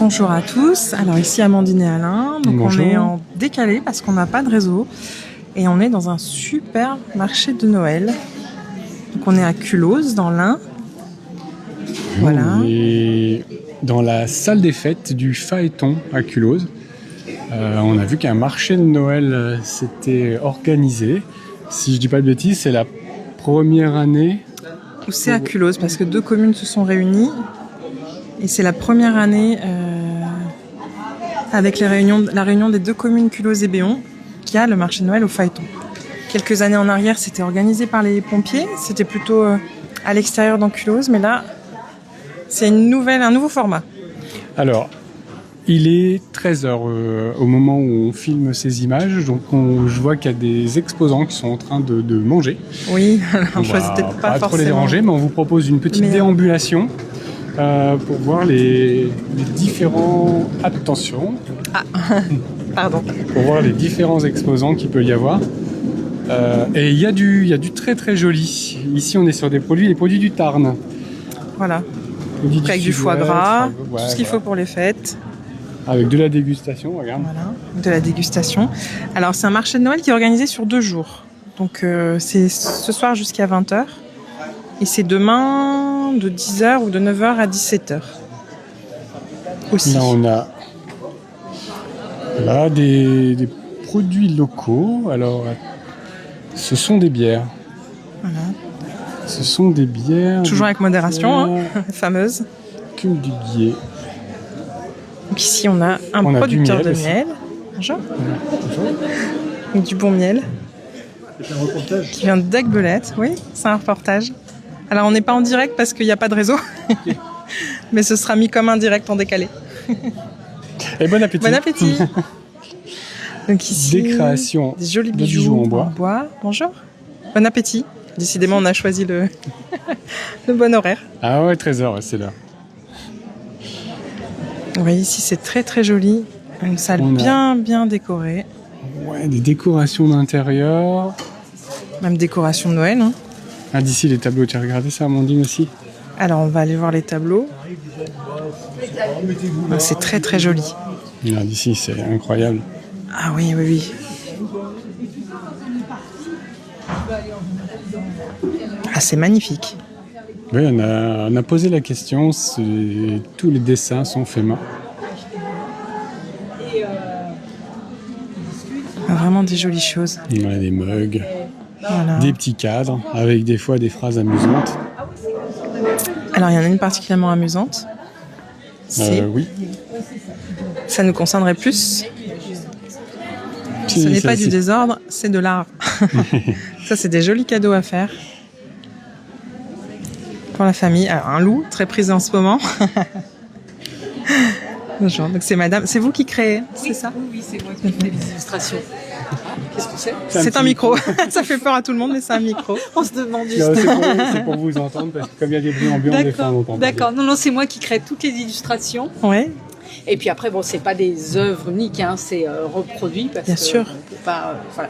Bonjour à tous, alors ici Amandine et Alain, donc Bonjour. on est en décalé parce qu'on n'a pas de réseau et on est dans un super marché de Noël. Donc on est à Culose dans l'Ain. Voilà. Et dans la salle des fêtes du Phaéton à Culose, on a vu qu'un marché de Noël s'était organisé. Si je dis pas de bêtises, c'est la première année. Où c'est à Culose parce que deux communes se sont réunies et c'est la première année avec la réunion des deux communes Culose et Béon qui a le marché de Noël au Phaéton. Quelques années en arrière, c'était organisé par les pompiers, c'était plutôt à l'extérieur dans Culose, mais là, c'est un nouveau format. Alors, il est 13h au moment où on filme ces images, donc je vois qu'il y a des exposants qui sont en train de manger. Oui, alors On je choisis va peut-être pas trop forcément. les déranger, mais on vous propose une petite déambulation pour voir les différents... Attention. Pardon. Pour voir les différents exposants qu'il peut y avoir. Et il y a du très très joli. Ici, on est sur les produits du Tarn. Voilà. Produits Avec du foie Sud-Ouest, gras, ouais, tout ce qu'il faut pour les fêtes. Avec de la dégustation, regarde. Voilà, de la dégustation. Alors, c'est un marché de Noël qui est organisé sur 2 jours. Donc, c'est ce soir jusqu'à 20h. Et c'est demain de 10h ou de 9h à 17h. Aussi. Là, on a là, des produits locaux. Alors, ce sont des bières. Voilà. Ce sont des bières. Toujours avec modération, fameuse. Cul du Guillet. Donc ici, on a un On a producteur du miel de aussi. miel. Bonjour. Donc, du bon miel. C'est un reportage. Qui vient d'Aiguebelette. Oui, c'est un reportage. Alors, on n'est pas en direct parce qu'il n'y a pas de réseau. Mais ce sera mis comme un direct en décalé. Et bon appétit. Bon appétit. Donc ici, Des créations des jolis de bijoux bijoux en bois. Bonjour. Bon appétit. Décidément, on a choisi le bon horaire. Ah ouais, 13h, c'est là. Vous voyez ici, c'est très très joli. Une salle On a- bien décorée. Ouais, des décorations d'intérieur. Même décoration de Noël. Hein. Ah, d'ici les tableaux, tu as regardé ça, Amandine aussi? Alors, on va aller voir les tableaux. Ah, c'est très très joli. Ah, d'ici, c'est incroyable. Ah oui. Ah, c'est magnifique. Oui, on a posé la question, tous les dessins sont faits main. Ah, vraiment des jolies choses. On a des mugs, Voilà. des petits cadres, avec des fois des phrases amusantes. Alors, il y en a une particulièrement amusante. Oui. Ça nous concernerait plus. Ce Si, n'est ça, pas du c'est- désordre, c'est de l'art. Ça, c'est des jolis cadeaux à faire. Pour la famille. Alors, un loup, très prisé en ce moment. Bonjour. Donc, c'est madame. C'est vous qui créez, c'est ça? Oui, c'est moi qui fais les illustrations. Qu'est-ce que c'est? C'est un micro. Ça fait peur à tout le monde, mais c'est un micro. On se demande juste. Non, c'est pour vous entendre, parce que comme il y a des bruits ambiants, des fois on entend pas. D'accord. Non, c'est moi qui crée toutes les illustrations. Ouais. Et puis après, bon, c'est pas des œuvres uniques, hein, c'est reproduit parce Bien que sûr. on peut pas, voilà.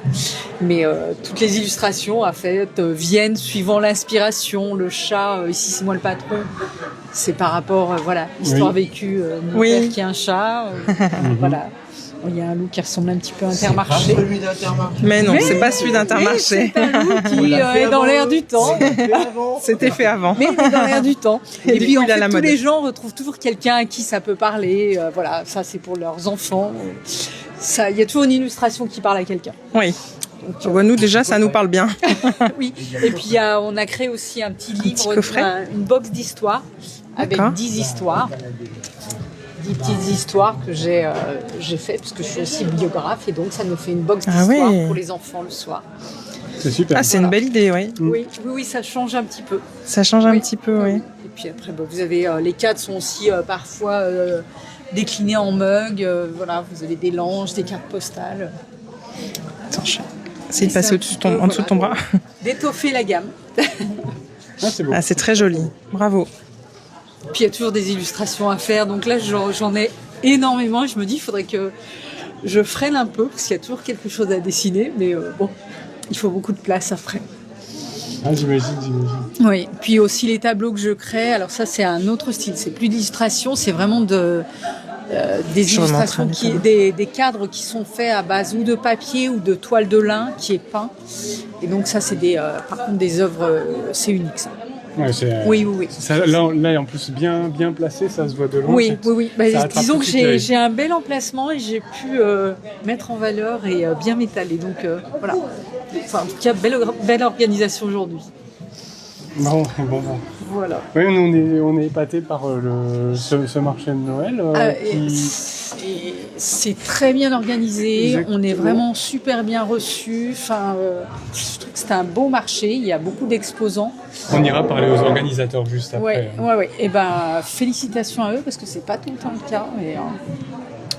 Mais toutes les illustrations, en fait, viennent suivant l'inspiration. Le chat, ici c'est moi le patron. C'est par rapport, voilà, histoire Oui. vécue. Mon Oui. père qui a un chat, voilà. Il y a un loup qui ressemble un petit peu à Intermarché. Celui d'Intermarché. Mais non, c'est pas celui d'Intermarché. C'est un loup qui est dans l'air du temps. C'était fait avant. Mais il est dans l'air du temps. Et Et du puis coup, en il a fait, la tous mode. les gens retrouvent toujours quelqu'un à qui ça peut parler. Voilà, ça c'est pour leurs enfants. Ça, il y a toujours une illustration qui parle à quelqu'un. Oui. Bon, nous, déjà, ça nous parle bien. Oui. Et puis on a créé aussi un petit livre, petit coffret. une box d'histoires avec D'accord. 10 histoires. 10 petites histoires que j'ai fait parce que je suis aussi biographe et donc ça nous fait une box Ah d'histoires oui. pour les enfants le soir. C'est super. Ah, c'est une belle idée, oui. Oui, ça change un petit peu. Ça change un Oui. petit peu, oui. Et puis après, vous avez les cadres sont aussi parfois déclinés en mug. Voilà, vous avez des langes, des cartes postales. Attends, je vais essayer de passer en dessous de ton bras. D'étoffer la gamme. Ah, c'est beau. Ah, c'est très joli. Bravo. Puis il y a toujours des illustrations à faire. Donc là, j'en ai énormément. Je me dis, il faudrait que je freine un peu parce qu'il y a toujours quelque chose à dessiner. Mais bon, il faut beaucoup de place après. Ah, j'imagine. Oui, puis aussi les tableaux que je crée, alors ça c'est un autre style, c'est plus d'illustration, c'est vraiment des Je suis vraiment en illustrations, train de des cadres qui sont faits à base ou de papier ou de toile de lin qui est peint. Et donc ça, c'est par contre des œuvres, c'est unique ça. Ouais, Oui, oui, oui. Ça, là, en plus, bien placé, ça se voit de loin. Oui, oui, oui. Bah, ça attrape disons tout que de suite l'œil. j'ai un bel emplacement et j'ai pu mettre en valeur et bien m'étaler. Donc voilà. Enfin, en tout cas, belle organisation aujourd'hui. Bon. Voilà. Oui, on est épatés par ce marché de Noël. C'est très bien organisé, Exactement. on est vraiment super bien reçus. Enfin, je trouve que c'est un beau marché, il y a beaucoup d'exposants. On ira parler aux organisateurs juste après. Ouais. Et ben, félicitations à eux parce que c'est pas tout le temps le cas. Et,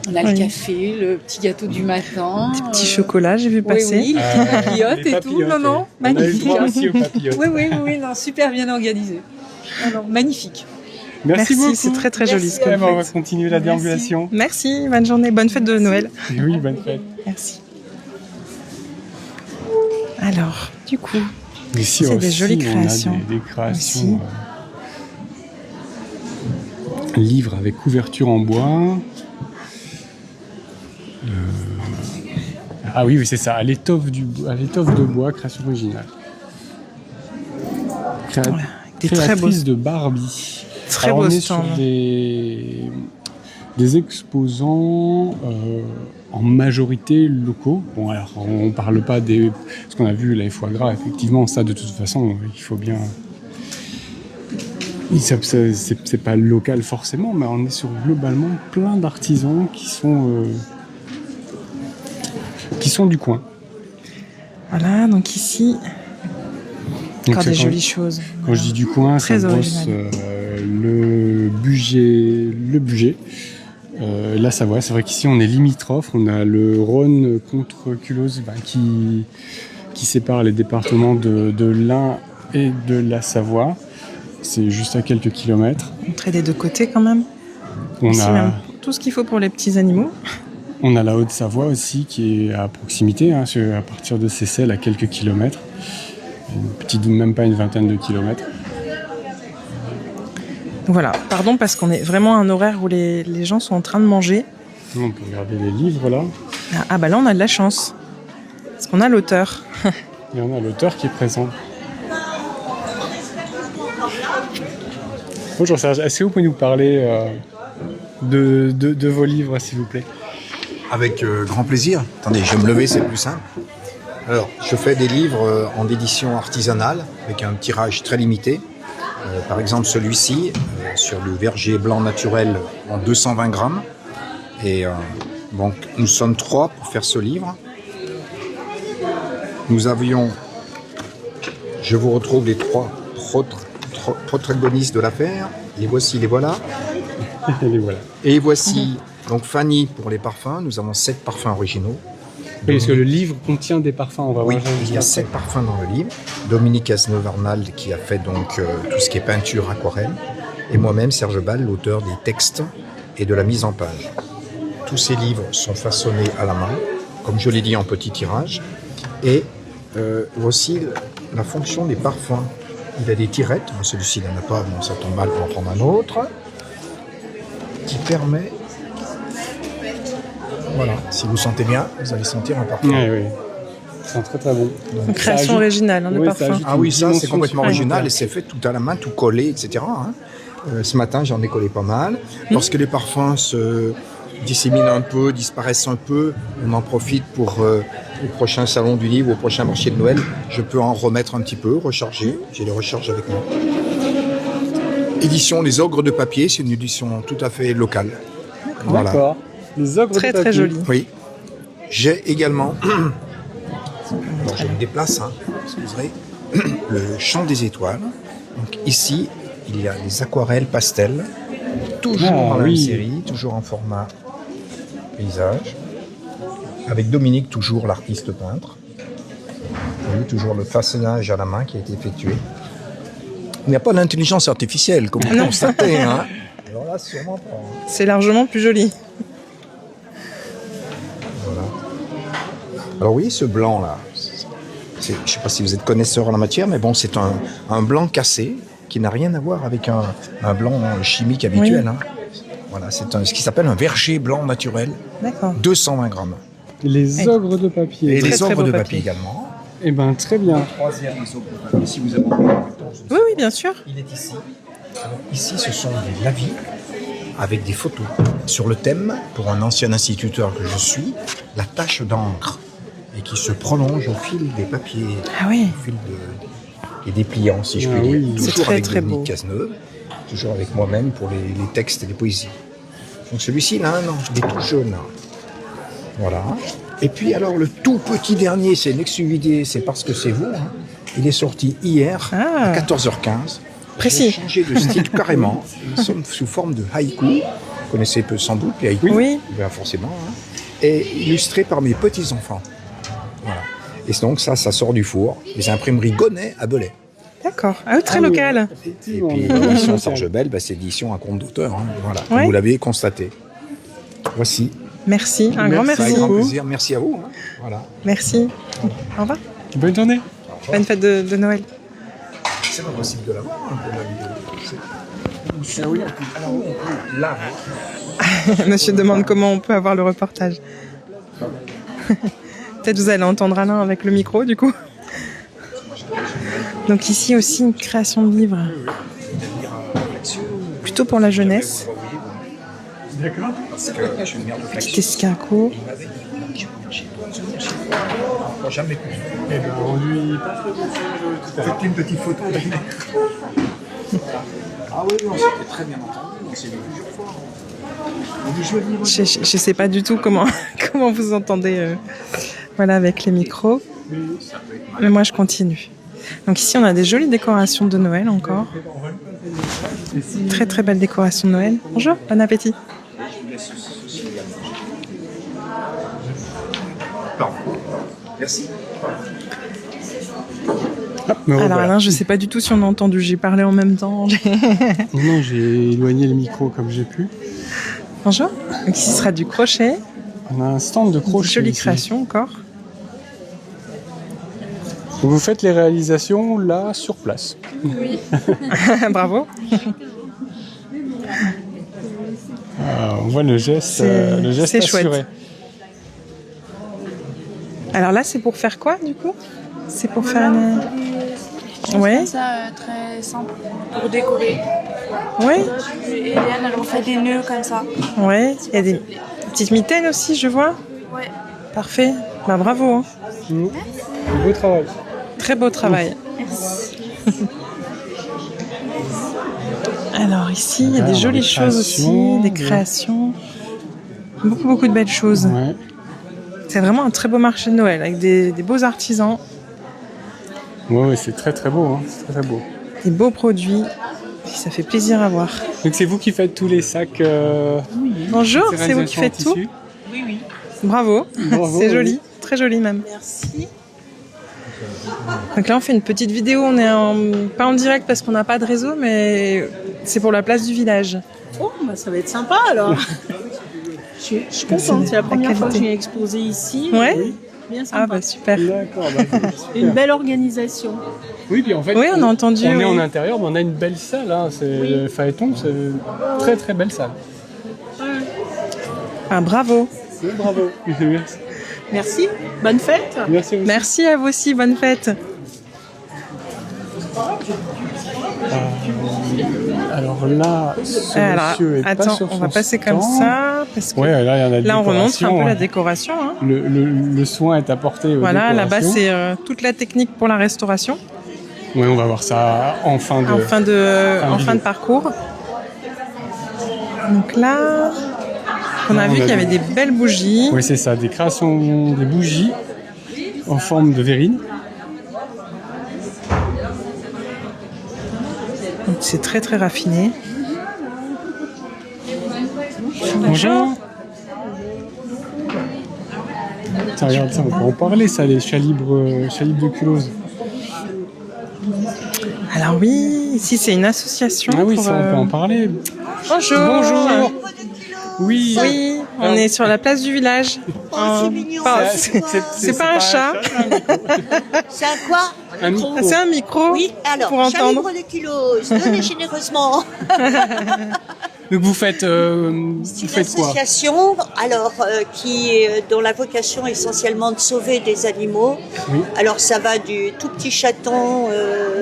on a le Oui. café, le petit gâteau du matin. Des petits chocolats, j'ai vu passer. Oui, les papillotes Les et tout. papillotes, Non, on a eu le magnifique. droit aussi aux papillotes. Oui, non, super bien organisé. Non, magnifique. Merci beaucoup. C'est très très joli Merci ce que Eh vous ben, on va faites. continuer la Merci. déambulation. Merci, bonne journée, bonne fête de Noël. Et oui, bonne fête. Merci. Alors, du coup, Ici C'est des aussi, jolies on a créations. des créations. Livres avec couverture en bois. Ah oui, c'est ça. À l'étoffe de bois, création originale. voilà, avec des très beaux, Créatrice de Barbie. très Alors, beaux on est stands. sur des exposants en majorité locaux. Bon, alors on parle pas des... Ce qu'on a vu, les foie gras, effectivement, ça de toute façon, il faut bien... C'est pas local forcément, mais on est sur globalement plein d'artisans qui sont du coin. Voilà, donc ici, Donc, encore c'est des quand- jolies choses. Quand je dis du coin, Très ça brosse original. le budget. La Savoie, c'est vrai qu'ici on est limitrophe, on a le Rhône contre Culose qui sépare les départements de l'Ain et de la Savoie. C'est juste à quelques kilomètres. Montrer des deux côtés quand même. On Ici, a, même tout ce qu'il faut pour les petits animaux. on a la Haute-Savoie aussi qui est à proximité, hein, à partir de Seyssel à quelques kilomètres. Même pas une vingtaine de kilomètres. Donc voilà, pardon parce qu'on est vraiment à un horaire où les gens sont en train de manger. On peut regarder les livres là. Ah bah là on a de la chance. Parce qu'on a l'auteur. Et on a l'auteur qui est présent. Bonjour Serge, est-ce que vous pouvez nous parler de vos livres s'il vous plaît? Avec grand plaisir. Attendez, je vais me lever, c'est plus simple. Alors, je fais des livres en édition artisanale avec un tirage très limité. Par exemple, celui-ci, sur le verger blanc naturel en 220 grammes. Et donc, nous sommes 3 pour faire ce livre. Nous avions, je vous retrouve les 3 protagonistes de l'affaire. Les voici, les voilà. Et les voilà. Et voici donc Fanny pour les parfums. Nous avons 7 parfums originaux. Oui, parce que le livre contient des parfums, on va Oui, voir. il y a 7 parfums dans le livre. Dominique Casneau-Arnald qui a fait donc tout ce qui est peinture, aquarelle. Et moi-même, Serge Ball, l'auteur des textes et de la mise en page. Tous ces livres sont façonnés à la main, comme je l'ai dit en petit tirage. Et voici la fonction des parfums. Il a des tirettes, celui-ci il n'en a pas, bon, ça tombe mal pour en prendre un autre, qui permet... Voilà, si vous sentez bien, vous allez sentir un parfum. Oui, oui. C'est très très bon. Une création originale, hein, le Ouais, ça parfum. ajoute Ah oui, une ça c'est dimension complètement supplémentaire. original et c'est fait tout à la main, tout collé, etc. hein. Ce matin, j'en ai collé pas mal. Lorsque les parfums se disséminent un peu, disparaissent un peu, on en profite pour au prochain salon du livre, au prochain marché de Noël. Je peux en remettre un petit peu, recharger. J'ai les recharges avec moi. Édition Les Ogres de Papier, c'est une édition tout à fait locale. Voilà. D'accord. Les ogres Très de très papier. joli. Oui. J'ai également, alors je me déplace, hein, excuserez, le Chant des étoiles. Donc ici, il y a les aquarelles pastels, toujours Ah, dans la même oui. série, toujours en format paysage, avec Dominique, toujours l'artiste peintre. Vous voyez, toujours le façonnage à la main qui a été effectué. Il n'y a pas d'intelligence artificielle, comme vous constatez. Hein. Alors là, sûrement pas. hein. C'est largement plus joli. Voilà. Alors oui, ce blanc là, je ne sais pas si vous êtes connaisseur en la matière, mais bon, c'est un blanc cassé qui n'a rien à voir avec un blanc chimique habituel. Oui. hein. Voilà, c'est ce qui s'appelle un verger blanc naturel, D'accord. 220 grammes. Les ogres de papier. Et Très, les très ogres beau de papier. papier également. Eh ben, très bien. Troisième, les ogres de papier, si vous avez encore le temps. Oui, oui, bien sûr. Il est ici. Alors, ici, ce sont des lavis avec des photos sur le thème, pour un ancien instituteur que je suis, la tache d'encre, et qui se prolonge au fil des papiers, Ah oui. au fil des dépliants, si je Ah puis dire. oui. C'est Toujours très, avec très beau. Dominique Cazeneuve, toujours avec moi-même pour les textes et les poésies. Donc celui-ci, il a 1 an, il est tout jaune. Voilà. Et puis alors, le tout petit dernier, c'est une exclusivité, c'est parce que c'est vous. Hein. Il est sorti hier Ah. à 14h15. Précis. J'ai changé de style carrément. Ils sont sous forme de haïku. Vous connaissez peu sans doute les haïkus. Oui. Ben, forcément. Hein. Et illustré par mes petits-enfants. Voilà. Et donc ça sort du four. Les imprimeries Gonnet à Belay. D'accord. Ah oui, très Ah oui. local. Et Effectivement. puis l'édition Serge Bell, ben, c'est l'édition à compte d'auteur. Hein. Voilà. Comme Ouais. vous l'avez constaté. Voici. Merci. Un grand Merci. merci. Avec grand plaisir. Merci à vous. Hein. Voilà. Merci. Au revoir. Bonne journée. Bonne fête de Noël. C'est pas possible de l'avoir hein, pour la vidéo. Ah oui. Alors on peut là. Monsieur demande comment on peut avoir le reportage. Peut-être vous allez entendre Alain avec le micro, du coup. Donc ici aussi une création de livres. Plutôt pour la jeunesse. D'accord. Parce que je suis une mère de Petit escargot. Jamais pu. Eh ben, on lui passe le message tout à l'heure. Faites une petite photo. Ah oui, on s'était très bien entendu. On s'est vu plusieurs fois. Je sais pas du tout comment, comment vous entendez voilà, avec les micros. Mais moi, je continue. Donc ici, on a des jolies décorations de Noël encore. Très très belle décoration de Noël. Bonjour, bon appétit. Merci. Hop, me Alors revoilà. Alain, je sais pas du tout si on a entendu. J'ai parlé en même temps. Non, j'ai éloigné le micro comme j'ai pu. Bonjour. Donc ici sera du crochet. On a un stand de Une crochet. jolie ici. création encore. Donc vous faites les réalisations là sur place. Bravo. On voit le geste C'est chouette. assuré. Alors là, c'est pour faire quoi du coup? C'est pour faire une... Choses Ouais. comme ça, très simple pour décorer. Oui, Et Eliane, elle en fait des nœuds comme ça. ouais. Il y a des petites mitaines aussi, je vois. Ouais. Parfait. Bah bravo. Hein. Beau travail. Très beau travail. Alors ici, il y a des Alors, jolies des choses aussi, créations, des ouais. créations. Beaucoup de belles choses. Ouais. C'est vraiment un très beau marché de Noël avec des beaux artisans, Ouais, c'est très très beau. Hein. C'est très très beau. des beaux produits. Ça fait plaisir à voir. Donc c'est vous qui faites tous les sacs. Bonjour, ces c'est vous qui réalisations en faites tout? tissu. Bravo. Bravo, C'est oui. joli, très joli même. Merci. Donc là, on fait une petite vidéo. On est pas en direct parce qu'on n'a pas de réseau, mais c'est pour la place du village. Oh, bah ça va être sympa alors. Je suis contente, c'est la première fois que je viens exposer ici. Ouais. Oui, bien Ah sympa. bah super. D'accord. Bah, c'est super. Une belle organisation. Oui, puis en fait, Oui, on a entendu, On est oui. en intérieur, mais on a une belle salle. Hein. C'est le Phaéton, c'est une très très belle salle. Ah, bravo. Bravo. Merci. Merci, bonne fête. Merci aussi. Merci à vous aussi. Bonne fête. Alors là, ce Alors, monsieur est pas attends, sur on va son passer comme stand. ça parce que Ouais, là, il y en a là, on remonte un décoration, peu la hein. décoration. Hein. Le soin est apporté aux Voilà, là-bas, décorations. c'est toute la technique pour la restauration Oui, on va voir ça en fin de... en fin de vidéo. parcours. Donc là, on a vu qu'il y avait des belles bougies. Oui, c'est ça, des créations, des bougies en forme de verrine. Donc, c'est très très raffiné. Bonjour. Tiens, regarde ça, on peut en parler, ça, les chalibres de Culose. Alors oui, ici c'est une association. Ah oui, pour, ça, on peut en parler. Bonjour. Bonjour. Oui. Oui, on est sur la place du village. c'est mignon. C'est pas un chat, C'est un quoi? Un micro. c'est un micro Oui, alors, pour entendre. Chalibre de Culose, donnez généreusement. Donc vous faites, C'est une association dont la vocation est essentiellement de sauver des animaux. Oui. Alors ça va du tout petit chaton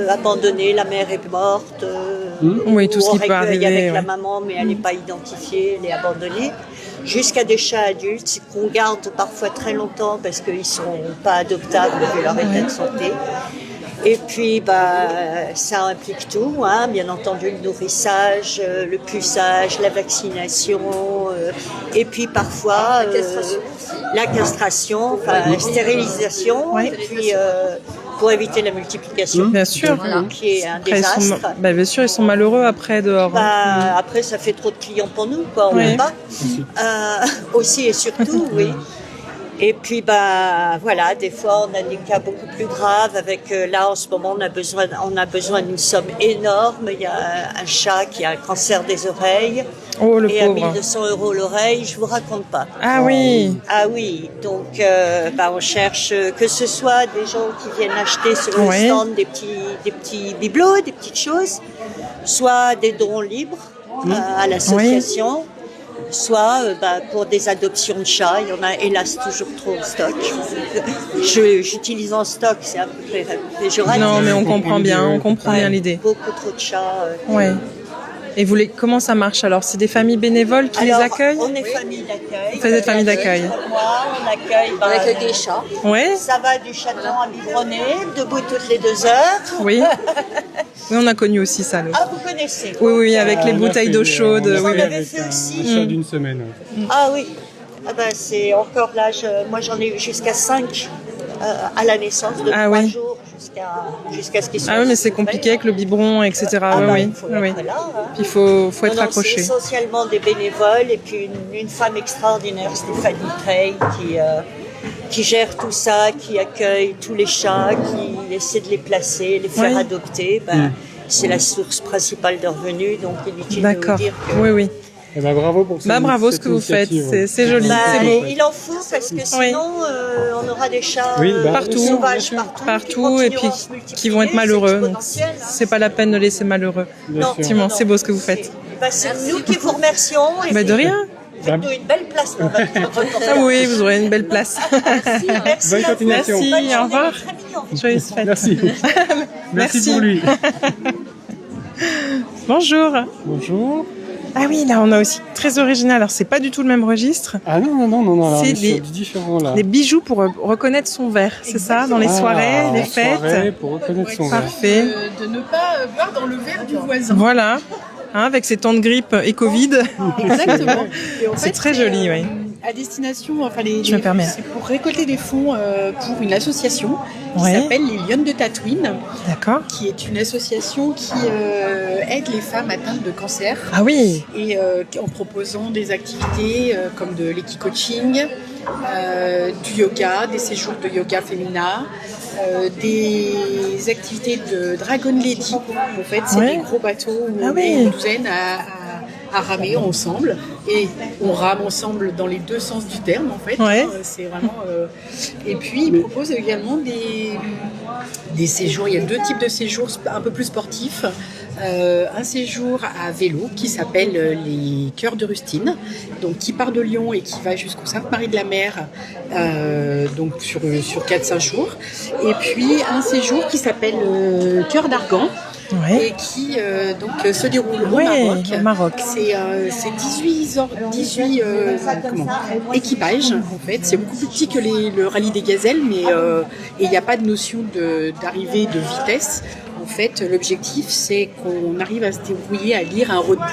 abandonné, la mère est morte, Oui, tout ou ce on qui peut recueille arriver, avec la ouais. maman mais elle n'est pas identifiée, elle est abandonnée, jusqu'à des chats adultes qu'on garde parfois très longtemps parce qu'ils ne sont pas adoptables vu leur état de santé. Et puis, ça implique tout, hein, bien entendu, le nourrissage, le puçage, la vaccination, et puis parfois la castration, la stérilisation, et puis pour éviter la multiplication, Bien sûr. qui est un Après, désastre. bien sûr, ils sont malheureux après dehors. hein. Après, ça fait trop de clients pour nous, quoi, on Oui. veut pas. Aussi et surtout, oui. Et puis, voilà, des fois, on a des cas beaucoup plus graves avec, là, en ce moment, on a besoin d'une somme énorme. Il y a un chat qui a un cancer des oreilles. Oh, le Et à pauvre. 1200 € l'oreille, je vous raconte pas. Ah oui. Ah oui, donc on cherche que ce soit des gens qui viennent acheter sur le Ouais. stand des petits bibelots, des petites choses, soit des dons libres à l'association, soit pour des adoptions de chats. Il y en a hélas toujours trop en stock. J'utilise en stock, c'est un peu péjoratif. Non, mais on comprend bien, on comprend bien l'idée. Beaucoup trop de chats. Ouais. Et comment ça marche alors? C'est des familles bénévoles qui les accueillent? On est famille d'accueil. Vous êtes famille d'accueil. Moi, on accueille des chats. Ouais. Ça va du chaton à biberonner, debout toutes les 2 heures. Oui. Oui, on a connu aussi ça, nous. Ah, vous connaissez? Oui, avec les on a bouteilles fait d'eau des- chaude. on a Oui, Vous oui. en avez avec fait un aussi? chat d'une semaine. Ouais. Ah oui. C'est encore là, moi j'en ai eu jusqu'à 5 à la naissance, de 3 oui. jours jusqu'à ce qu'ils soient. Ah oui, mais c'est compliqué avec le biberon, etc. oui, Il faut oui. être là. Hein. Puis il faut être Non, c'est accroché. essentiellement des bénévoles et puis une femme extraordinaire, Stéphanie Trey, qui gère tout ça, qui accueille tous les chats, qui essaie de les placer, les faire Oui. adopter. C'est la source principale de revenus, donc inutile de D'accord. vous dire que... Oui, oui. Eh ben, bravo pour Bravo ce cette que vous faites. initiative. C'est joli, c'est beau. il en faut parce que sinon on aura des chats Oui, Partout. sauvages Partout et puis qui vont être malheureux. Donc c'est pas la peine de laisser malheureux. Bien sûr. Effectivement, c'est beau ce que vous faites. C'est nous qui vous remercions. Et Bah, de rien. faites-nous une belle place pour votre reportage. Ah oui, vous aurez une belle place. Merci. Bonne à vous. continuation. Merci, Bonne au journée, revoir. très mignon. Joyeuse fête. Merci. Merci pour lui. Bonjour. Bonjour. Ah oui, là on a aussi très original. Alors c'est pas du tout le même registre. Ah non, là, C'est on est des- sur du différent là. Des bijoux pour reconnaître son verre, c'est ça? Dans les soirées, les fêtes. Soirée pour reconnaître son verre. Parfait. De ne pas boire dans le verre du voisin. Voilà. Hein, avec ces temps de grippe et Covid. Exactement. Et en C'est fait, très joli, oui. À destination, Je me permets. c'est pour récolter des fonds pour une association qui Ouais. s'appelle les Lionnes de Tatooine, D'accord. qui est une association qui aide les femmes atteintes de cancer Ah oui. et en proposant des activités comme de l'équi-coaching, du yoga, des séjours de yoga féminin, des activités de Dragon Lady. En fait, c'est Ouais. des gros bateaux où Ah on oui. est une douzaine à ramer ensemble et on rame ensemble dans les deux sens du terme en fait. Ouais. C'est vraiment. Et puis ils proposent également des séjours. Il y a 2 types de séjours un peu plus sportifs. Un séjour à vélo qui s'appelle les Cœurs de Rustine, donc qui part de Lyon et qui va jusqu'au Sainte-Marie-de-la-Mer, donc sur 4-5 jours. Et puis un séjour qui s'appelle Cœur d'Argan. Ouais. Et qui se déroule au Ouais, Maroc. au Maroc. C'est 18 équipages en fait. C'est beaucoup plus petit que le rallye des gazelles, mais il n'y a pas de notion d'arrivée de vitesse. En fait, l'objectif, c'est qu'on arrive à se débrouiller, à lire un roadbook,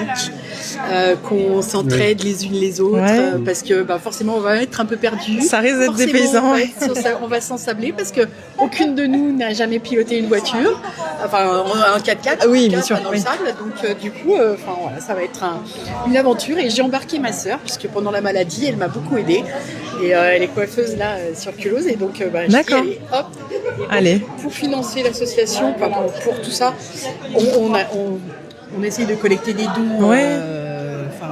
qu'on s'entraide les unes les autres, Ouais. parce que forcément, on va être un peu perdu. Ça risque d'être Forcément, dépaysant. on va s'ensabler parce que aucune de nous n'a jamais piloté une voiture, enfin un 4x4, Oui, en tout bien cas, sûr, pas dans oui. le sable. Donc du coup, voilà, ça va être une aventure. Et j'ai embarqué ma sœur puisque pendant la maladie, elle m'a beaucoup aidée. Et elle est coiffeuse là sur Culose, et donc je dis, D'accord. allez, hop. Et donc, Allez. pour financer l'association, pour tout ça, on essaye de collecter des dons. Ouais.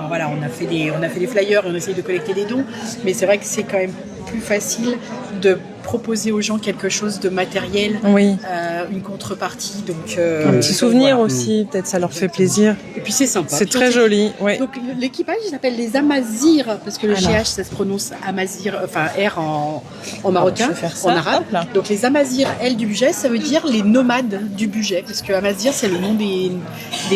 Voilà, on a fait des flyers et on essaye de collecter des dons, mais c'est vrai que c'est quand même plus facile de proposer aux gens quelque chose de matériel, Oui. une contrepartie. Donc, Un petit souvenir voilà. aussi, peut-être ça leur fait plaisir. Et puis c'est sympa. C'est très joli. Ouais. Donc l'équipage il s'appelle les Amazirs parce que le Alors. GH ça se prononce Amazir, enfin R en marocain, je vais faire ça. en arabe. Hop là. Donc les Amazirs L du budget, ça veut dire les nomades du budget parce que Amazir c'est le nom des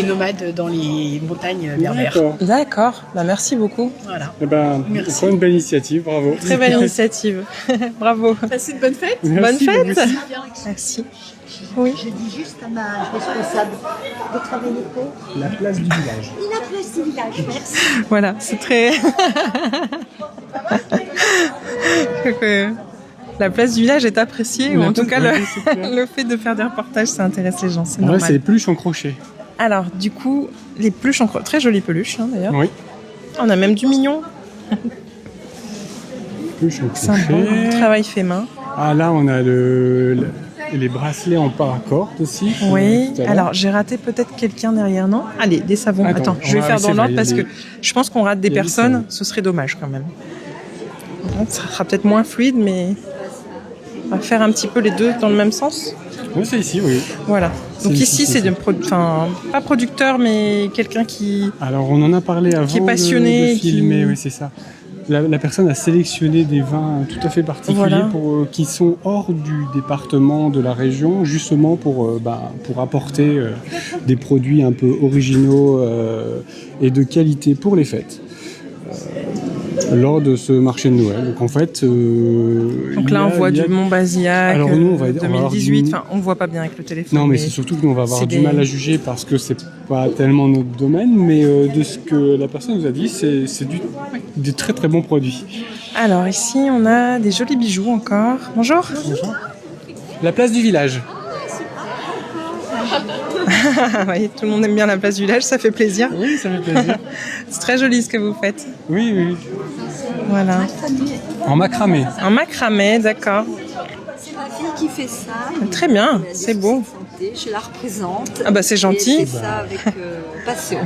nomades dans les montagnes berbères. D'accord. D'accord. Bah, merci beaucoup. Voilà. Eh ben, Merci. encore une belle initiative, bravo. Très belle initiative. Bravo. Passez une bonne fête. Merci, Bonne vous fête. aussi. Merci. Oui. Je dis juste à ma responsable de travailler La place du village. Il a place du village, merci. Voilà, c'est très. La place du village est appréciée, ou en tout cas le fait de faire des reportages, ça intéresse les gens, c'est En vrai, normal. c'est les peluches en crochet. Alors, du coup, les peluches en très jolies peluches d'ailleurs. Oui. On a même du mignon, Peluches en sympa, crochet. travail fait main. Ah, là, on a les bracelets en paracorde aussi. Oui, tout à l'heure. alors j'ai raté peut-être quelqu'un derrière, non? Allez, des savons. Attends, Attends, je vais ouais, faire c'est dans vrai, l'ordre il y a parce des- que je pense qu'on rate des il y a des personnes, savons. ce serait dommage quand même. Donc, ça sera peut-être moins fluide, mais on va faire un petit peu les deux dans le même sens. Oui, c'est ici, oui. Voilà. Donc C'est ici, ici, c'est pas producteur, mais quelqu'un qui... Alors, on en a parlé avant Qui est passionné, de filmer, qui- oui, c'est ça. La personne a sélectionné des vins tout à fait particuliers Voilà. qui sont hors du département, de la région, justement pour apporter des produits un peu originaux et de qualité pour les fêtes. Lors de ce marché de Noël. Donc en fait... Donc là, on voit du Mont-Bazillac, Alors, nous, on va avoir 2018. du- Enfin, on voit pas bien avec le téléphone. Non, mais c'est surtout que nous, on va avoir c'est du des- mal à juger parce que c'est pas tellement notre domaine, mais de ce que la personne nous a dit, c'est des très très bons produits. Alors ici, on a des jolis bijoux encore. Bonjour. La place du village. Vous voyez, tout le monde aime bien la place du village, ça fait plaisir. Oui, ça fait plaisir. C'est très joli ce que vous faites. Oui, oui. Voilà. En macramé. En macramé, d'accord. C'est ma fille qui fait ça. Très bien, c'est beau. Je la représente. Ah bah c'est gentil. Et elle fait ça avec passion.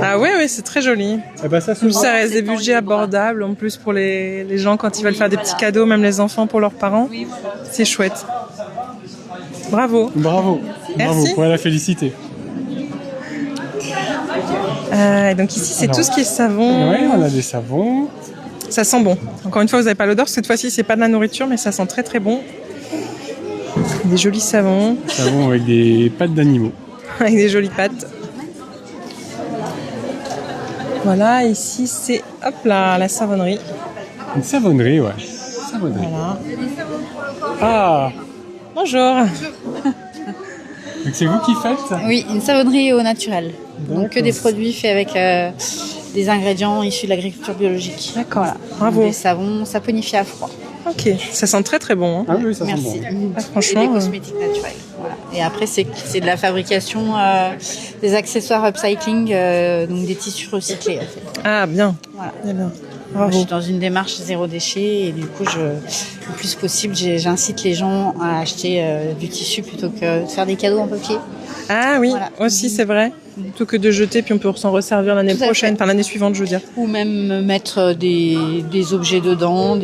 Ah oui, oui, c'est très joli. Eh ben, ça En plus, ça reste des budgets abordables. En plus, pour les gens, quand ils veulent faire des petits cadeaux, même les enfants pour leurs parents, c'est chouette. Bravo. Bravo. Merci. Bravo, pour la féliciter. Donc ici, c'est Alors, tout ce qui est savon. Oui, on a des savons. Ça sent bon. Encore une fois, vous n'avez pas l'odeur. Cette fois-ci, c'est pas de la nourriture, mais ça sent très très bon. Des jolis savons Savons avec des pattes d'animaux. avec des jolies pattes. Voilà, ici, c'est hop là, la savonnerie. Une savonnerie, ouais. Savonnerie. Voilà. Ah, Bonjour. donc c'est vous qui faites? Oui, une savonnerie au naturel. Donc que D'accord. des produits faits avec des ingrédients issus de l'agriculture biologique. D'accord. Voilà. Bravo. Des savons saponifiés à froid. Ok, ça sent très très bon. Hein. Ah oui, ça sent Merci. bon. Ah, Et franchement, des cosmétiques naturels. Voilà. Et après, c'est de la fabrication des accessoires upcycling, donc des tissus recyclés. En fait. Ah bien. Voilà. Bien, bien. Moi, je Bravo. suis dans une démarche zéro déchet et du coup, le plus possible, j'incite les gens à acheter du tissu plutôt que de faire des cadeaux en papier. Ah oui, Voilà. aussi c'est vrai. Plutôt que de jeter, puis on peut s'en resservir l'année Tout à prochaine, fait. enfin l'année suivante, je veux dire. Ou même mettre des objets dedans,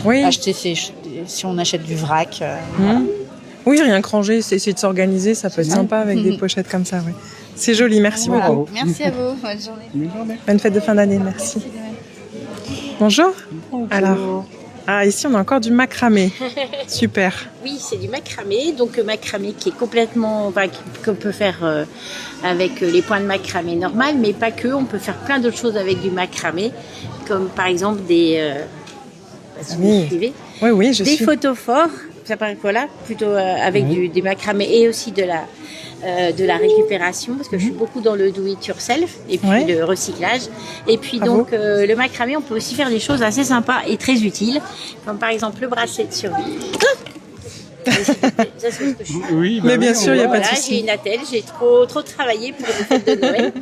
Oui. acheter si on achète du vrac. Mhm. Oui, rien que ranger, c'est essayer de s'organiser, ça peut être sympa avec des pochettes comme ça. Ouais. C'est joli, merci Voilà. beaucoup. Merci à vous, bonne journée. Bonne journée. Bonne fête de fin d'année, merci. Bonjour. Alors, ici on a encore du macramé. Super. Oui, c'est du macramé, donc macramé qui est complètement, qu'on peut faire avec les points de macramé normal, mais pas que, on peut faire plein d'autres choses avec du macramé, comme par exemple des, si vous Oui. suivez, Oui, oui, je des suis. photophores, ça paraît voilà, plutôt avec des macramés et aussi de la récupération, parce que je suis beaucoup dans le do it yourself et puis Ouais. le recyclage. Et puis Bravo. donc le macramé, on peut aussi faire des choses assez sympas et très utiles, comme par exemple le bracelet de survie. Ça, c'est ce que je suis. Oui, Mais bien oui, sûr, il n'y a pas de Voilà, souci. j'ai une attelle, j'ai trop travaillé pour les fêtes de Noël.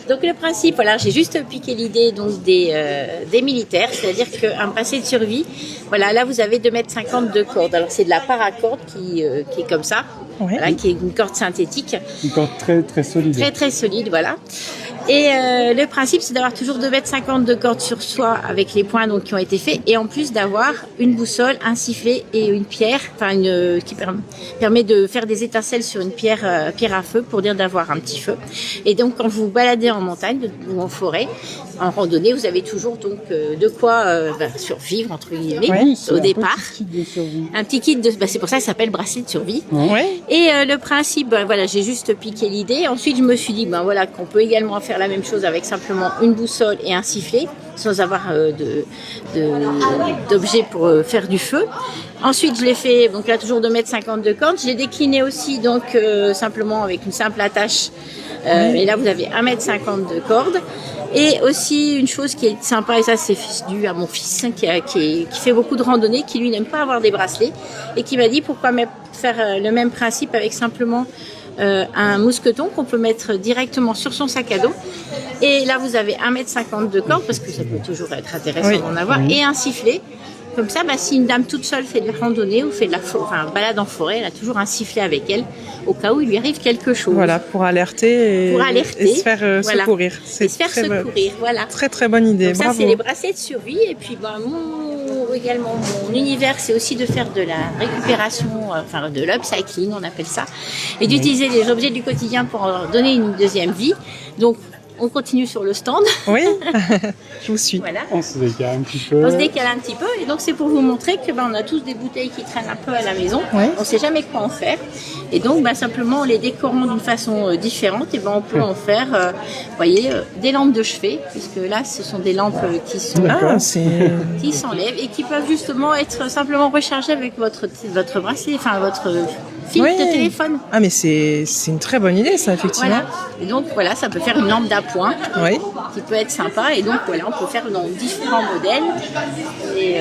Donc le principe, voilà, j'ai juste piqué l'idée donc des militaires, c'est-à-dire qu'un bracelet de survie, voilà, là vous avez 2,50 m de corde. Alors c'est de la paracorde qui est comme ça, Ouais. voilà, qui est une corde synthétique, Une corde très très solide. très solide, voilà. Et le principe, c'est d'avoir toujours 2,50 m de corde sur soi avec les points donc, qui ont été faits, et en plus d'avoir une boussole, un sifflet et une pierre, qui permet de faire des étincelles sur une pierre à feu pour dire d'avoir un petit feu. Et donc, quand vous baladez en montagne ou en forêt, en randonnée, vous avez toujours donc de quoi survivre entre guillemets au départ. Un petit kit de, c'est pour ça que ça s'appelle bracelet de survie. Ouais. Et le principe, voilà, j'ai juste piqué l'idée. Ensuite, je me suis dit, voilà, qu'on peut également faire la même chose avec simplement une boussole et un sifflet, sans avoir d'objet pour faire du feu. Ensuite, je l'ai fait, donc là, toujours 2,50 m de corde. Je l'ai décliné aussi, donc, simplement avec une simple attache. Et là, vous avez 1,50 m de corde. Et aussi, une chose qui est sympa, et ça, c'est dû à mon fils, qui fait beaucoup de randonnées, qui lui n'aime pas avoir des bracelets, et qui m'a dit pourquoi faire le même principe avec simplement un mousqueton qu'on peut mettre directement sur son sac à dos. Et là, vous avez 1,50 m de corde, parce que ça peut toujours être intéressant d'en avoir, et un sifflet. Comme ça, si une dame toute seule fait de la randonnée ou fait de balade en forêt, elle a toujours un sifflet avec elle, au cas où il lui arrive quelque chose. Voilà, pour alerter et se faire secourir. Et se faire secourir, voilà. Très très bonne idée, donc bravo. Ça, c'est les bracelets de survie. Et puis, également, mon univers, c'est aussi de faire de la récupération, de l'upcycling, on appelle ça, et d'utiliser les objets du quotidien pour leur donner une deuxième vie. Donc, on continue sur le stand. Oui, je vous suis. Voilà. On se décale un petit peu. On se décale un petit peu. Et donc, c'est pour vous montrer que on a tous des bouteilles qui traînent un peu à la maison. Oui. On ne sait jamais quoi en faire. Et donc, simplement, en les décorant d'une façon différente, on peut en faire, des lampes de chevet. Puisque là, ce sont des lampes qui sont qui s'enlèvent et qui peuvent justement être simplement rechargées avec votre bracelet, votre fil de téléphone. Ah, mais c'est une très bonne idée, ça, effectivement. Voilà. Et donc, ça peut faire une lampe d'appoint qui peut être sympa. Et donc, on peut faire dans différents modèles. Et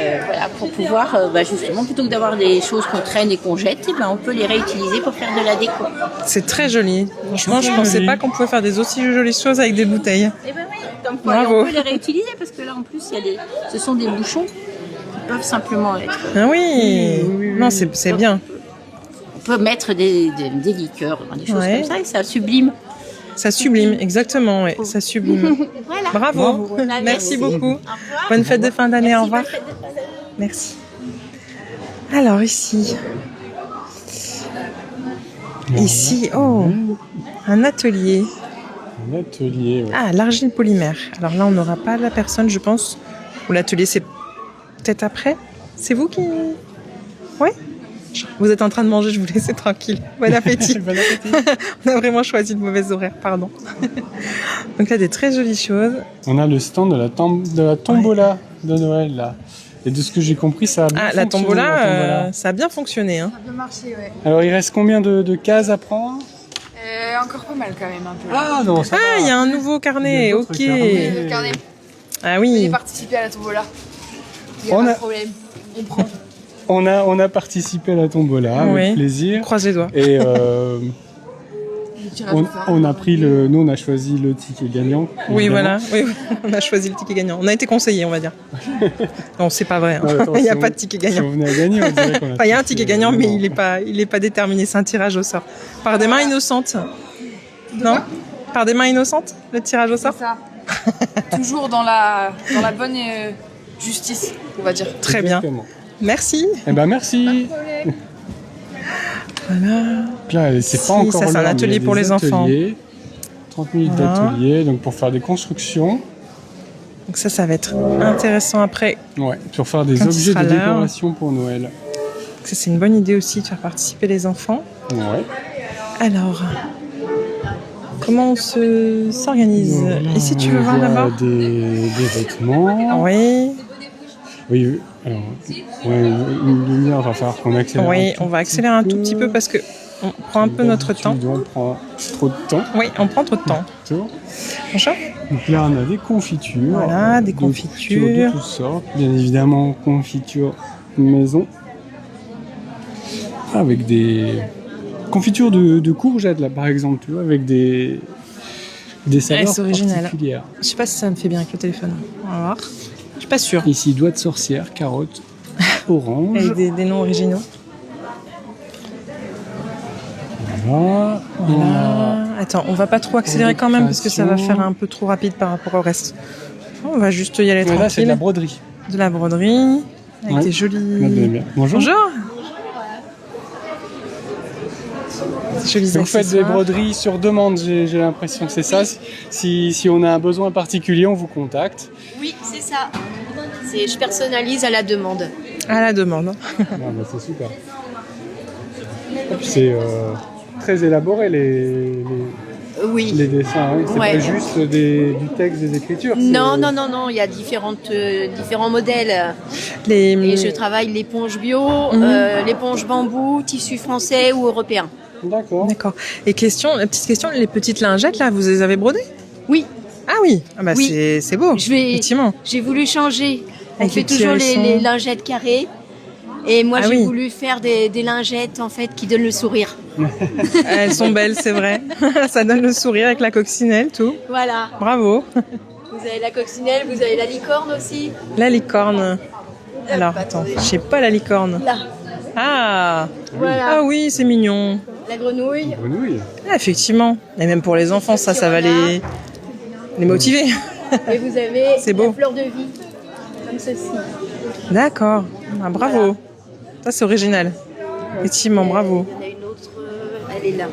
pour pouvoir, justement, plutôt que d'avoir des choses qu'on traîne et qu'on jette, on peut les réutiliser pour faire de la déco. C'est très joli. Franchement, je ne pensais pas qu'on pouvait faire des aussi jolies choses avec des bouteilles. Et oui, donc on peut les réutiliser parce que là, en plus, ce sont des bouchons qui peuvent simplement être... Ah oui, non, c'est bien. On peut mettre des liqueurs, des choses comme ça, et ça sublime. Ça sublime, exactement, ça sublime. Voilà. Bravo, merci beaucoup. Bonne fête de fin d'année, au revoir. Merci. Alors ici, un atelier. Un atelier, ouais. Ah, l'argile polymère. Alors là, on n'aura pas la personne, je pense. Ou l'atelier, c'est peut-être après. C'est vous qui... Oui. Vous êtes en train de manger, je vous laisse tranquille. Bon appétit. Bon appétit. On a vraiment choisi de mauvais horaires, pardon. Donc là, des très jolies choses. On a le stand de la tombola de Noël, là. Et de ce que j'ai compris, ça a bien fonctionné. La tombola, ça a bien fonctionné. Hein. Ça a bien marché, ouais. Alors, il reste combien de cases à prendre ? Encore pas mal quand même, un peu. Ah non, ça va. Il y a un nouveau carnet, ok. Le carnet. Ah oui. J'ai participé à la tombola. Il n'y a pas de problème. On prend. On a participé à la tombola, avec plaisir. Croise les doigts. Et on a pris nous on a choisi le ticket gagnant. Oui, voilà. Oui, on a choisi le ticket gagnant. On a été conseillés, on va dire. Non, c'est pas vrai. Hein. Il n'y a pas de ticket gagnant. Si on venait à gagner, on dirait qu'on a il y a un ticket gagnant, mais il est pas déterminé. C'est un tirage au sort. Par des mains innocentes. Non ? Par des mains innocentes, le tirage au sort ? C'est ça. Toujours dans la bonne justice, on va dire. Très bien. Merci. Eh ben merci. Voilà. Là, c'est pas encore ça, c'est un atelier pour les enfants. 30 minutes d'atelier, donc pour faire des constructions. Donc ça va être intéressant après. Ouais, pour faire des objets de décoration pour Noël. Ça, c'est une bonne idée aussi de faire participer les enfants. Ouais. Alors, comment on s'organise ? Et si tu veux voir là-bas des vêtements. Oui. Oui, alors, une demi-heure, va falloir qu'on accélère. Oui, on va accélérer un tout petit peu parce que on prend un peu notre temps. On prend trop de temps. Oui, on prend trop de temps. Bonjour. Donc là, on a des confitures. Voilà, des confitures. De toutes sortes. Bien évidemment, confitures maison. Avec des confitures de courgettes, là, par exemple, tu vois, avec des saveurs particulières. Je sais pas si ça me fait bien avec le téléphone. On va voir. Je suis pas sûre. Ici, doigts de sorcière, carottes, orange. Avec des noms originaux. Voilà. Attends, on va pas trop accélérer quand même parce que ça va faire un peu trop rapide par rapport au reste. On va juste y aller Mais tranquille. là, c'est de la broderie. De la broderie avec Ouais. des jolis. Bonjour. Bonjour. Des jolis Vous faites des accessoires. broderies sur demande, j'ai l'impression que c'est ça. Si on a un besoin particulier, on vous contacte. Oui, c'est ça. Je personnalise à la demande. À la demande. Ah, bah, c'est super. Et puis c'est très élaboré Oui. les dessins. Hein. C'est Ouais. pas juste du texte, des écritures. Non, il y a différents modèles. Et je travaille l'éponge bio, l'éponge bambou, tissu français ou européen. D'accord. D'accord. Et la petite question, les petites lingettes là, vous les avez brodées? Oui. Ah oui. Ah bah Oui. c'est beau. Effectivement. J'ai voulu changer. On Avec fait les petits toujours hérissons. les lingettes carrées. Et moi, Ah j'ai oui. voulu faire des lingettes en fait qui donnent le sourire. Elles sont belles, c'est vrai. Ça donne le sourire avec la coccinelle, tout. Voilà. Bravo. Vous avez la coccinelle, vous avez la licorne aussi. La licorne. Alors, attends, je sais pas la licorne. Là. Ah. Voilà. Ah oui, c'est mignon. La grenouille. Grenouille. Ah, effectivement. Et même pour les enfants, ça va les motiver. Et vous avez C'est beau. la fleur de vie, comme ceci. D'accord. Ah, bravo. Ça, c'est original. Effectivement, bravo. Il y en a une autre, elle est là.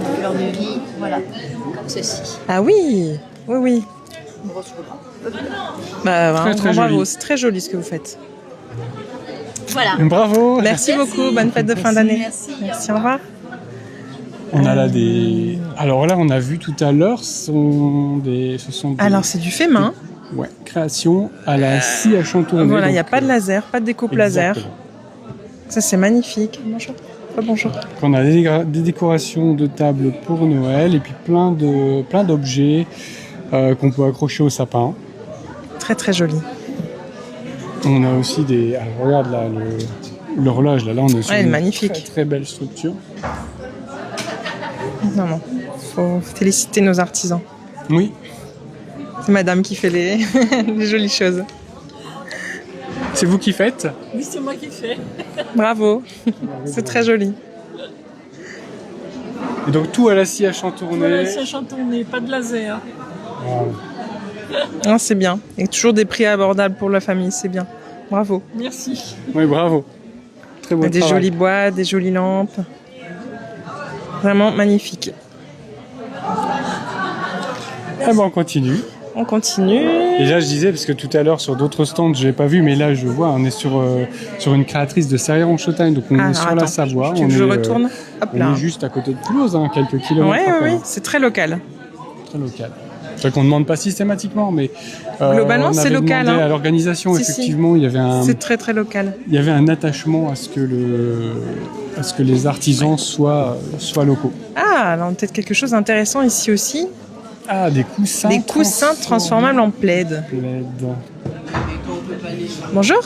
La fleur de vie, voilà, comme ceci. Ah oui. Oui, oui. Bah, Très, vraiment, très bravo. joli. C'est très joli ce que vous faites. Voilà. Bravo. Merci beaucoup. Bonne fête de fin d'année. Merci. Au revoir. On a là des. Alors là, on a vu tout à l'heure, ce sont des. Alors, c'est du fait main. Ouais, création à la scie à chantourner. Voilà, il n'y a donc, pas de laser, pas de découpe laser. exactement. Ça, c'est magnifique. Bonjour. Oh, bonjour. On a des décorations de table pour Noël et puis plein d'objets qu'on peut accrocher au sapin. Très, très joli. On a aussi des. Alors regarde là, l'horloge, là on est sur Ouais, elle est une magnifique. très, très belle structure. Non, faut féliciter nos artisans. Oui. C'est madame qui fait les, les jolies choses. C'est vous qui faites? Oui, c'est moi qui fais. Bravo. C'est très joli. Et donc tout à la scie à chantourner. Voilà, c'est chantourné, pas de laser. Voilà. Non, c'est bien. Et toujours des prix abordables pour la famille, c'est bien. Bravo. Merci. Oui, bravo. Très beau Des travail. jolies boîtes, des jolies lampes. Vraiment magnifique. Ah ben on continue. On continue. Et là je disais, parce que tout à l'heure sur d'autres stands je n'ai pas vu, mais là je vois, on est sur une créatrice de Serrières-en-Chautagne, donc on est Alors, sur attends, la Savoie. tu veux que je retourne? Hop on là. est juste à côté de Toulouse, hein, quelques kilomètres. Ouais, à ouais, peine. oui, c'est très local. Très local. C'est vrai qu'on ne demande pas systématiquement, mais Globalement, on c'est avait local, demandé hein. à l'organisation, Si, si. effectivement, il y avait C'est très très local. un attachement à ce que les artisans soient locaux. Ah, alors peut-être quelque chose d'intéressant ici aussi. Ah, des coussins. Des coussins transformables en plaid. Bonjour.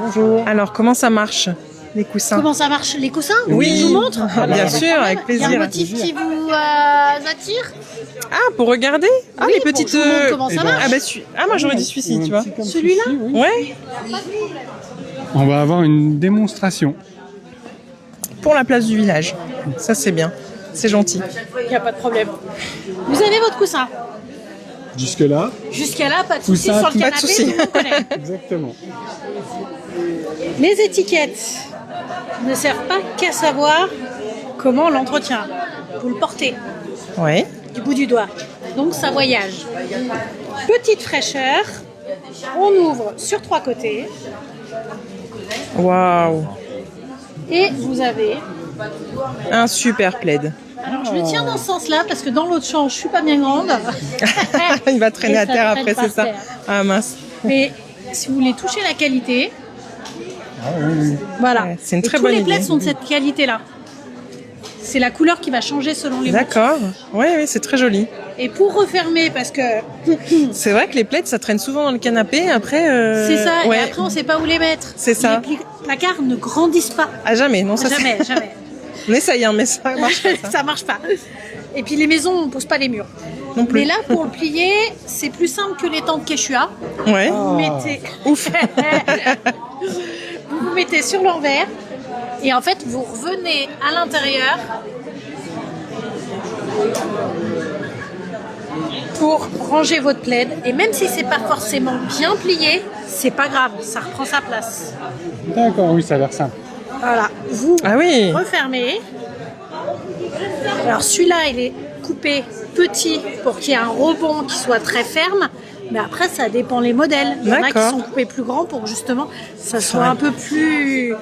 Bonjour. Alors, comment ça marche, les coussins? Comment ça marche, les coussins? Oui. Je vous montre. Ah, bien sûr, avec Il y a plaisir. un motif qui vous attire? Ah, pour regarder? Ah, Oui, les pour petites. que je vous montre comment ça marche. Ah, bah, moi j'aurais dit celui-ci, tu vois. Celui-là? Ouais. On va avoir une démonstration. Pour la place du village. Ça, c'est bien. C'est gentil. Il n'y a pas de problème. Vous avez votre coussin. Jusque-là. Jusqu'à là, pas de soucis Coussin, sur le pas de canapé. soucis. tout le monde connaît. Exactement. Les étiquettes ne servent pas qu'à savoir comment on l'entretient. Vous le portez Ouais. du bout du doigt. Donc ça voyage. Petite fraîcheur. On ouvre sur 3 côtés. Waouh. Et vous avez... Un super plaid. Alors je le tiens dans ce sens-là parce que dans l'autre champ, je suis pas bien grande. Il va traîner Et à ça terre traîne après, par c'est ça. terre. Ah mince. Mais si vous voulez toucher la qualité, voilà. Ouais, c'est une Et très tous bonne les idée. plaids sont de cette qualité-là. C'est la couleur qui va changer selon les motifs. D'accord. Oui, oui, c'est très joli. Et pour refermer, parce que C'est vrai que les plaids, ça traîne souvent dans le canapé. Après. c'est ça, Ouais. et après on sait pas où les mettre. C'est ça. Les placards ne grandissent pas. À jamais, non, ça Jamais, c'est- jamais. On essaye, hein, mais ça marche pas. Ça. Ça marche pas. Et puis les maisons, on pose pas les murs. Non plus. Mais là, pour le plier, c'est plus simple que les tentes Quechua. Ouais. Vous mettez... Ouf. vous vous mettez sur l'envers Et en fait, vous revenez à l'intérieur pour ranger votre plaid. Et même si c'est pas forcément bien plié, c'est pas grave, ça reprend sa place. D'accord, oui, ça a l'air simple. Voilà, vous oui. refermez. Alors celui-là, il est coupé petit pour qu'il y ait un rebond qui soit très ferme. Mais après, ça dépend les modèles. Il y en a qui sont coupés plus grands pour que justement ça soit un peu plus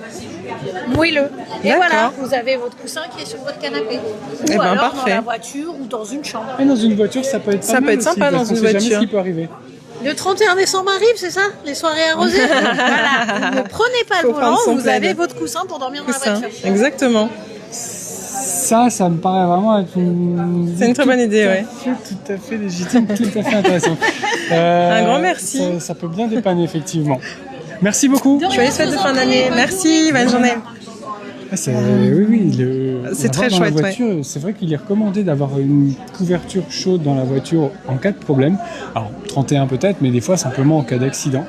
moelleux. Et voilà, vous avez votre coussin qui est sur votre canapé. Ou alors parfait. dans la voiture ou dans une chambre. Et dans une voiture, ça peut être Ça peut être sympa dans une voiture. Jamais ce voiture. qui peut arriver. Le 31 décembre arrive, c'est ça? Les soirées arrosées. Voilà, vous ne prenez pas le volant, vous avez votre coussin pour dormir dans la voiture. Exactement. Ça me paraît vraiment être une... C'est une très bonne idée, ouais. Tout à fait légitime, tout à fait intéressant. Un grand merci. Ça peut bien dépanner, effectivement. Merci beaucoup. Joyeuses fêtes de fin d'année. Merci, bonne journée. C'est très dans la chouette, voiture, c'est vrai qu'il est recommandé d'avoir une couverture chaude dans la voiture en cas de problème. Alors, 31 peut-être, mais des fois simplement en cas d'accident.